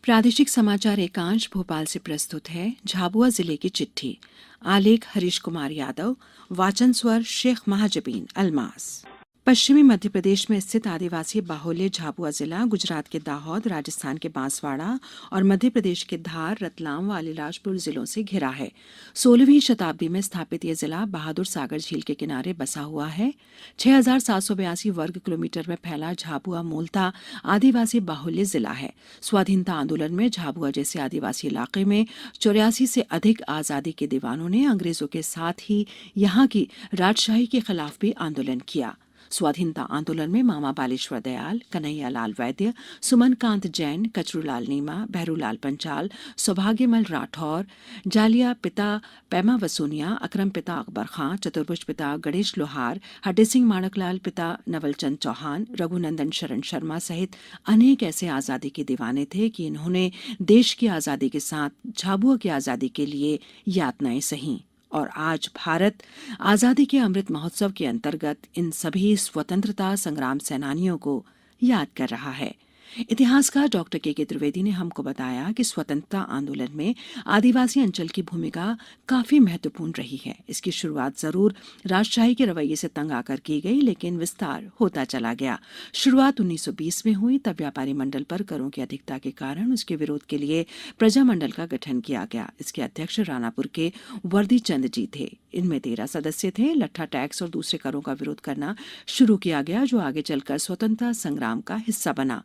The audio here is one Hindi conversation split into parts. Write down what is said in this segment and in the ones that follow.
प्रादेशिक समाचार एकांश भोपाल से प्रस्तुत है झाबुआ जिले की चिट्ठी। आलेख हरीश कुमार यादव। वाचन स्वर शेख महाजबीन अल्मास। पश्चिमी मध्य प्रदेश में स्थित आदिवासी बाहुल्य झाबुआ जिला गुजरात के दाहोद, राजस्थान के बांसवाड़ा और मध्य प्रदेश के धार, रतलाम व अलीराजपुर जिलों से घिरा है। 16वीं शताब्दी में स्थापित यह जिला बहादुर सागर झील के किनारे बसा हुआ है। 6,782 वर्ग किलोमीटर में फैला झाबुआ मूलतः आदिवासी बाहुल्य जिला है। स्वाधीनता आंदोलन में झाबुआ जैसे आदिवासी इलाके में 84 से अधिक आजादी के दीवानों ने अंग्रेजों के साथ ही यहाँ की राजशाही के खिलाफ भी आंदोलन किया। स्वाधीनता आंदोलन में मामा बालेश्वर दयाल, कन्हैया लाल वैद्य, सुमनकांत जैन, कचरूलाल नीमा, बहरूलाल पंचाल, सौभाग्यमल राठौर, जालिया पिता पैमा वसूनिया, अकरम पिता अकबर खां, चतुर्भुज पिता गणेश लोहार, हटे सिंह माणकलाल पिता नवलचंद चौहान, रघुनंदन शरण शर्मा सहित अनेक ऐसे आजादी के दीवाने थे कि इन्होंने देश की आजादी के साथ झाबुआ की आजादी के लिए यातनाएं सही। और आज भारत आजादी के अमृत महोत्सव के अंतर्गत इन सभी स्वतंत्रता संग्राम सेनानियों को याद कर रहा है। इतिहासकार डॉक्टर के त्रिवेदी ने हमको बताया कि स्वतंत्रता आंदोलन में आदिवासी अंचल की भूमिका काफी महत्वपूर्ण रही है। इसकी शुरुआत जरूर राजशाही के रवैये से तंग आकर की गई, लेकिन विस्तार होता चला गया। शुरुआत 1920 में हुई, तब व्यापारी मंडल पर करों की अधिकता के कारण उसके विरोध के लिए प्रजा मंडल का गठन किया गया। इसके अध्यक्ष रानापुर के वर्दी चंद जी थे। इनमें 13 सदस्य थे। लट्ठा टैक्स और दूसरे करों का विरोध करना शुरू किया गया, जो आगे चलकर स्वतंत्रता संग्राम का हिस्सा बना।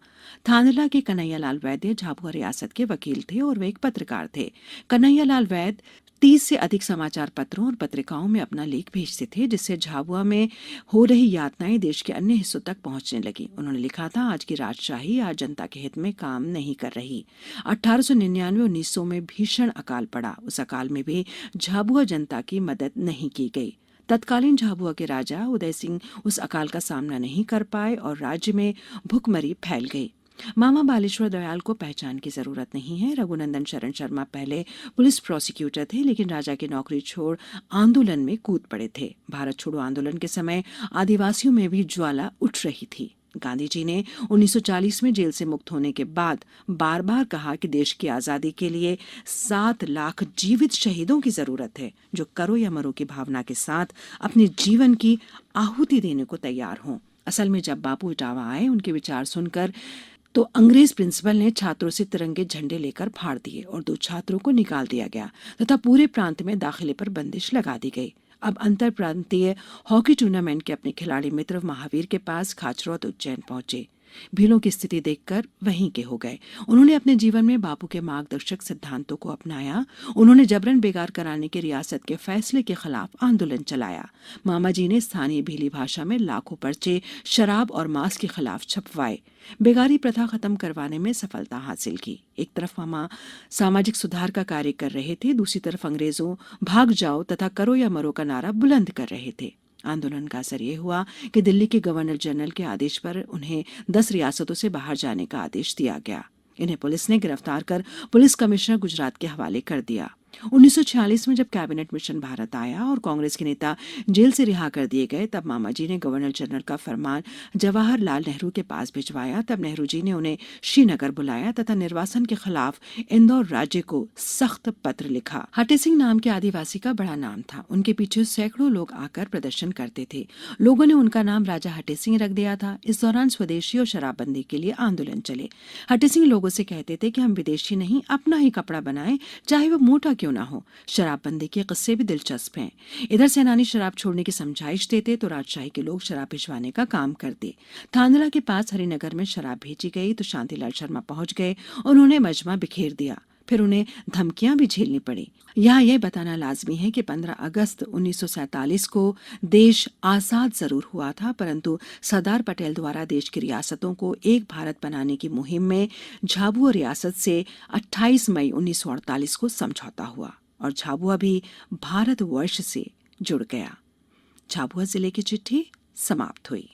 थानला के कन्हैया लाल वैद्य झाबुआ रियासत के वकील थे और वे एक पत्रकार थे। कन्हैया लाल वैद्य 30 से अधिक समाचार पत्रों और पत्रिकाओं में अपना लेख भेजते थे, जिससे झाबुआ में हो रही यातनाएं देश के अन्य हिस्सों तक पहुंचने लगी। उन्होंने लिखा था, आज की राजशाही आज जनता के हित में काम नहीं कर रही। 1899-1900 में भीषण अकाल पड़ा। उस अकाल में भी झाबुआ जनता की मदद नहीं की गई। तत्कालीन झाबुआ के राजा उदय सिंह उस अकाल का सामना नहीं कर पाए और राज्य में भुखमरी फैल गई। मामा बालेश्वर दयाल को पहचान की जरूरत नहीं है। रघुनंदन शरण शर्मा पहले पुलिस प्रोसिक्यूटर थे, लेकिन राजा की नौकरी छोड़ आंदोलन में कूद पड़े थे। भारत छोड़ो आंदोलन के समय आदिवासियों में भी ज्वाला उठ रही थी। गांधी जी ने 1940 में जेल से मुक्त होने के बाद बार बार कहा कि देश की आजादी के लिए 7 लाख जीवित शहीदों की जरूरत है, जो करो या मरो की भावना के साथ अपने जीवन की आहुति देने को तैयार हों। असल में जब बापू इटावा आए, उनके विचार सुनकर तो अंग्रेज प्रिंसिपल ने छात्रों से तिरंगे झंडे लेकर फाड़ दिए और 2 छात्रों को निकाल दिया गया तथा पूरे प्रांत में दाखिले पर बंदिश लगा दी गई। अब अंतर प्रांतीय हॉकी टूर्नामेंट के अपने खिलाड़ी मित्र महावीर के पास खाचरौद उज्जैन पहुंचे। भीलों की स्थिति देखकर वहीं के हो गए। उन्होंने अपने जीवन में बापू के मार्गदर्शक सिद्धांतों को अपनाया। उन्होंने जबरन बेगार कराने के रियासत के फैसले के खिलाफ आंदोलन चलाया। मामा जी ने स्थानीय भीली भाषा में लाखों पर्चे शराब और मांस के खिलाफ छपवाए। बेगारी प्रथा खत्म करवाने में सफलता हासिल की। एक तरफ मामा सामाजिक सुधार का कार्य कर रहे थे, दूसरी तरफ अंग्रेजों भाग जाओ तथा करो या मरो का नारा बुलंद कर रहे थे। आंदोलन का असर ये हुआ कि दिल्ली के गवर्नर जनरल के आदेश पर उन्हें 10 रियासतों से बाहर जाने का आदेश दिया गया। इन्हें पुलिस ने गिरफ्तार कर पुलिस कमिश्नर गुजरात के हवाले कर दिया। 1946 में जब कैबिनेट मिशन भारत आया और कांग्रेस के नेता जेल से रिहा कर दिए गए, तब मामा जी ने गवर्नर जनरल का फरमान जवाहरलाल नेहरू के पास भिजवाया। तब नेहरू जी ने उन्हें श्रीनगर बुलाया तथा निर्वासन के खिलाफ इंदौर राज्य को सख्त पत्र लिखा। हटे सिंह नाम के आदिवासी का बड़ा नाम था। उनके पीछे सैकड़ों लोग आकर प्रदर्शन करते थे। लोगों ने उनका नाम राजा हटे सिंह रख दिया था। इस दौरान स्वदेशी और शराबबंदी के लिए आंदोलन चले। हटे सिंह लोगों से कहते थे कि हम विदेशी नहीं, अपना ही कपड़ा बनाएं, चाहे वो मोटा क्यों ना हो। शराबबंदी के किस्से भी दिलचस्प हैं। इधर सेनानी शराब छोड़ने की समझाइश देते तो राजशाही के लोग शराब भिजवाने का काम करते। थांदला के पास हरिनगर में शराब भेजी गई तो शांतिलाल शर्मा पहुंच गए। उन्होंने मजमा बिखेर दिया। फिर उन्हें धमकियां भी झेलनी पड़ी। यहाँ यह बताना लाजमी है कि 15 अगस्त 1947 को देश आजाद जरूर हुआ था, परंतु सरदार पटेल द्वारा देश की रियासतों को एक भारत बनाने की मुहिम में झाबुआ रियासत से 28 मई 1948 को समझौता हुआ और झाबुआ भी भारतवर्ष से जुड़ गया। झाबुआ जिले की चिट्ठी समाप्त हुई।